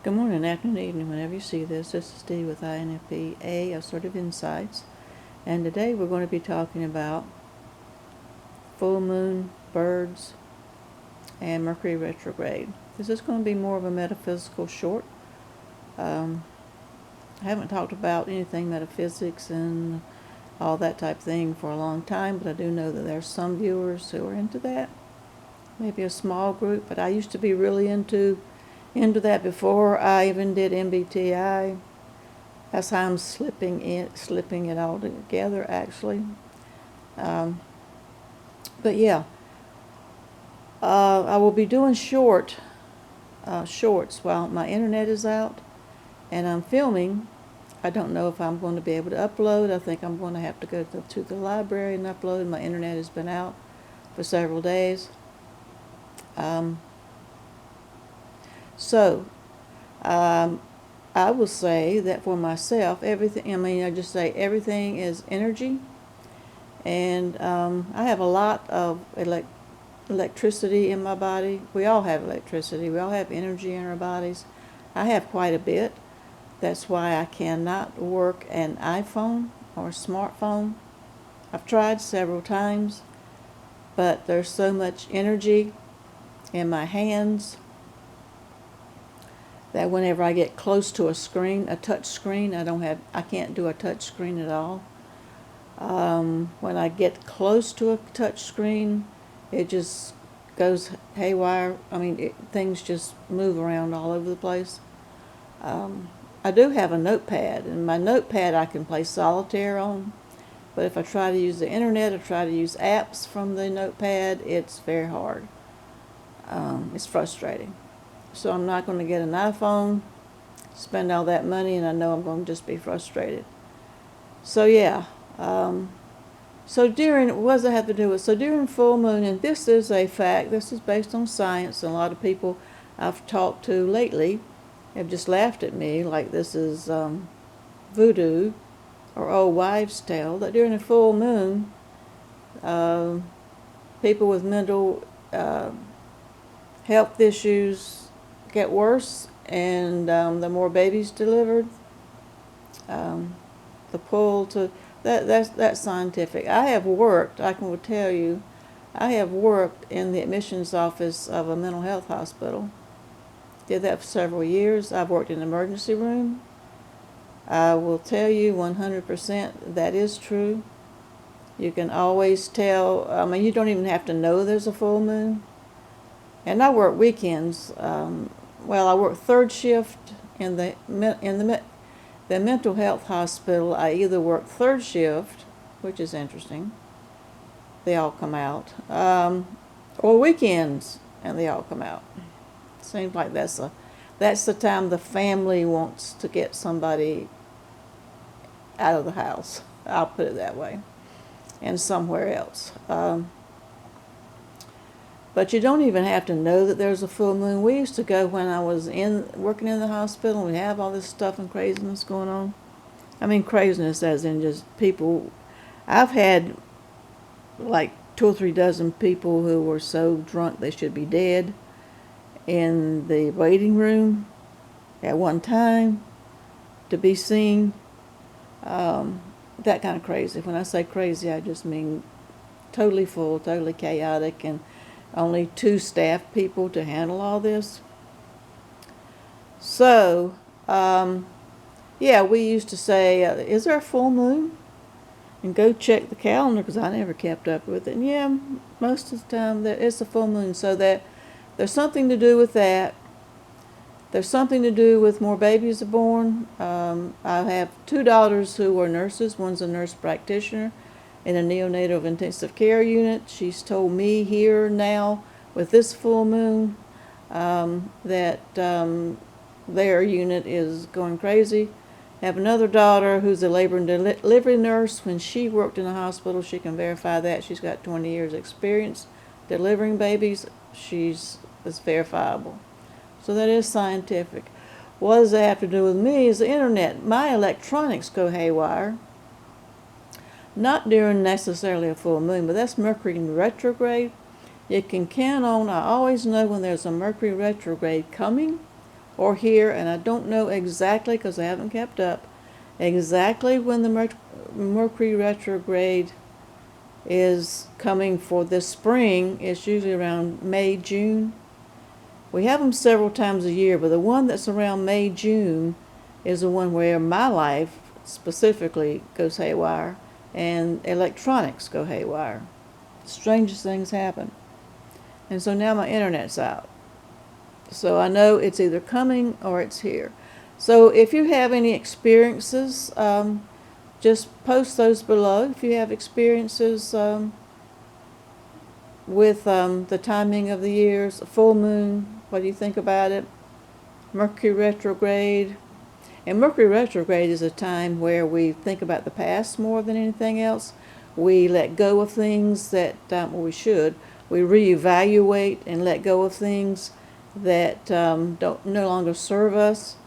Good morning, afternoon, evening, whenever you see this. This is Dee with INFP-A, Assertive Insights. And today we're going to be talking about full moon, birds, and Mercury retrograde. This is going to be more of a metaphysical short. I haven't talked about anything metaphysics and all that type of thing for a long time, but I do know that there's some viewers who are into that. Maybe a small group, but I used to be really into that before I even did MBTI. That's how I'm slipping it all together, actually. But yeah, I will be doing shorts while my internet is out, and I'm filming. I don't know if I'm going to be able to upload. I think I'm going to have to go to the library and upload. My internet has been out for several days. So, I will say that for myself, everything is energy. And I have a lot of electricity in my body. We all have electricity. We all have energy in our bodies. I have quite a bit. That's why I cannot work an iPhone or a smartphone. I've tried several times, but there's so much energy in my hands that whenever I get close to a screen, a touch screen, I can't do a touch screen at all. When I get close to a touch screen, it just goes haywire. Things just move around all over the place. I do have a notepad, and my notepad I can play solitaire on, but if I try to use the internet or try to use apps from the notepad, it's very hard. It's frustrating. So I'm not going to get an iPhone, spend all that money, and I know I'm going to just be frustrated. So yeah. So what does it have to do with? So during full moon, and this is a fact, this is based on science, and a lot of people I've talked to lately have just laughed at me like this is voodoo or old wives' tale, that during a full moon, people with mental health issues get worse, and the more babies delivered, the pull to that's scientific. I can tell you, I have worked in the admissions office of a mental health hospital. Did that for several years. I've worked in the emergency room. I will tell you 100% that is true. You can always tell. You don't even have to know there's a full moon. And I work weekends. I work third shift in the mental health hospital. I either work third shift, which is interesting. They all come out, or weekends, and they all come out. Seems like that's the time the family wants to get somebody out of the house. I'll put it that way, and somewhere else. But you don't even have to know that there's a full moon. We used to go when I was working in the hospital, and we have all this stuff and craziness going on. Craziness as in just people. I've had like 2 or 3 dozen people who were so drunk they should be dead in the waiting room at one time to be seen. That kind of crazy. When I say crazy, I just mean totally full, totally chaotic, and only 2 staff people to handle all this. So, we used to say, is there a full moon? And go check the calendar, because I never kept up with it. And most of the time it's a full moon, so that there's something to do with that. There's something to do with more babies are born. I have 2 daughters who are nurses. One's a nurse practitioner in a neonatal intensive care unit. She's told me here now with this full moon that their unit is going crazy. I have another daughter who's a labor and delivery nurse. When she worked in a hospital, she can verify that. She's got 20 years experience delivering babies. It's verifiable. So that is scientific. What does that have to do with me is the internet. My electronics go haywire. Not during necessarily a full moon, but that's Mercury in retrograde. You can count on, I always know when there's a Mercury retrograde coming, or here, and I don't know exactly because I haven't kept up, exactly when the Mercury retrograde is coming for this spring. It's usually around May, June. We have them several times a year, but the one that's around May, June is the one where my life specifically goes haywire and electronics go haywire. Strangest things happen. And so now my internet's out. So I know it's either coming or it's here. So if you have any experiences, just post those below. If you have experiences with the timing of the years, full moon, what do you think about it? Mercury retrograde. And Mercury retrograde is a time where we think about the past more than anything else. We let go of things that, we should. We reevaluate and let go of things that no longer serve us.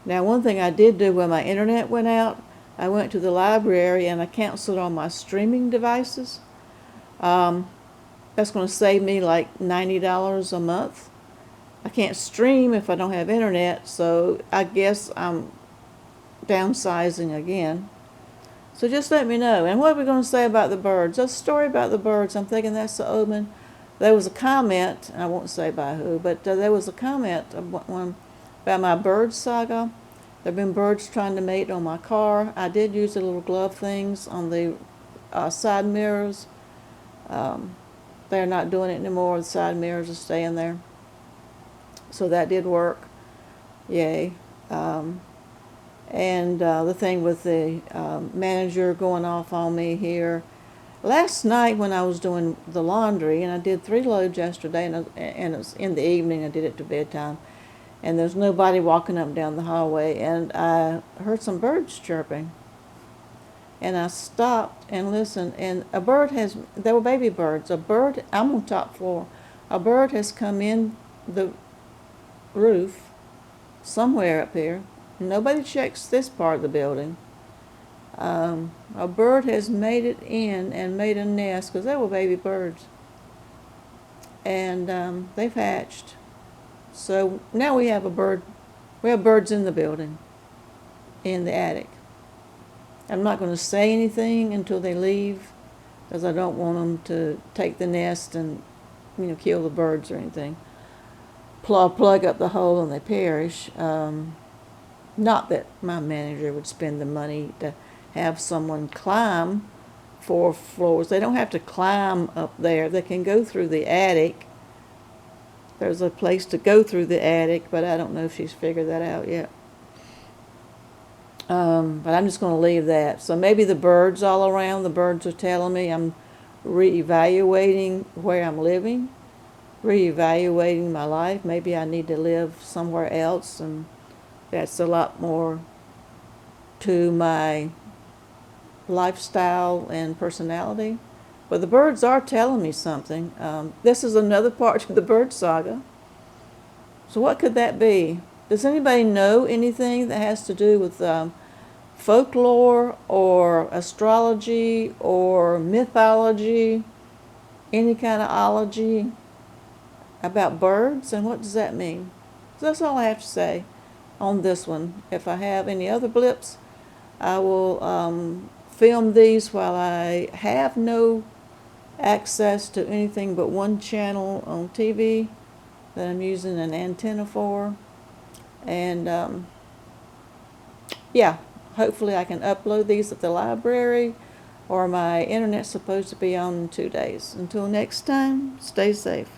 Now, one thing I did do when my internet went out, I went to the library and I canceled all my streaming devices. That's going to save me like $90 a month. I can't stream if I don't have internet, so I guess I'm downsizing again. So just let me know. And what are we going to say about the birds? A story about the birds. I'm thinking that's the omen. There was a comment, I won't say by who, but there was a comment about my bird saga. There have been birds trying to mate on my car. I did use the little glove things on the side mirrors. They're not doing it anymore. The side mirrors are staying there. So that did work. Yay. And the thing with the manager going off on me here. Last night when I was doing the laundry, and I did 3 loads yesterday, and it was in the evening, I did it to bedtime, and there's nobody walking up and down the hallway, and I heard some birds chirping. And I stopped and listened, and there were baby birds. I'm on top floor. A bird has come in the roof somewhere up here. Nobody checks this part of the building. A bird has made it in and made a nest, because they were baby birds. And they've hatched. So now we have birds in the building, in the attic. I'm not going to say anything until they leave, because I don't want them to take the nest and, kill the birds or anything. Plug up the hole and they perish. Not that my manager would spend the money to have someone climb 4 floors. They don't have to climb up there. They can go through the attic. There's a place to go through the attic, but I don't know if she's figured that out yet. But I'm just going to leave that. So maybe the birds all around, the birds are telling me I'm reevaluating where I'm living, reevaluating my life. Maybe I need to live somewhere else, and that's a lot more to my lifestyle and personality. But the birds are telling me something. This is another part of the bird saga. So what could that be? Does anybody know anything that has to do with folklore or astrology or mythology, any kind of ology about birds? And what does that mean? So that's all I have to say on this one. If I have any other blips, I will film these while I have no access to anything but one channel on TV that I'm using an antenna for. And yeah, hopefully I can upload these at the library, or my internet's supposed to be on in 2 days. Until next time, stay safe.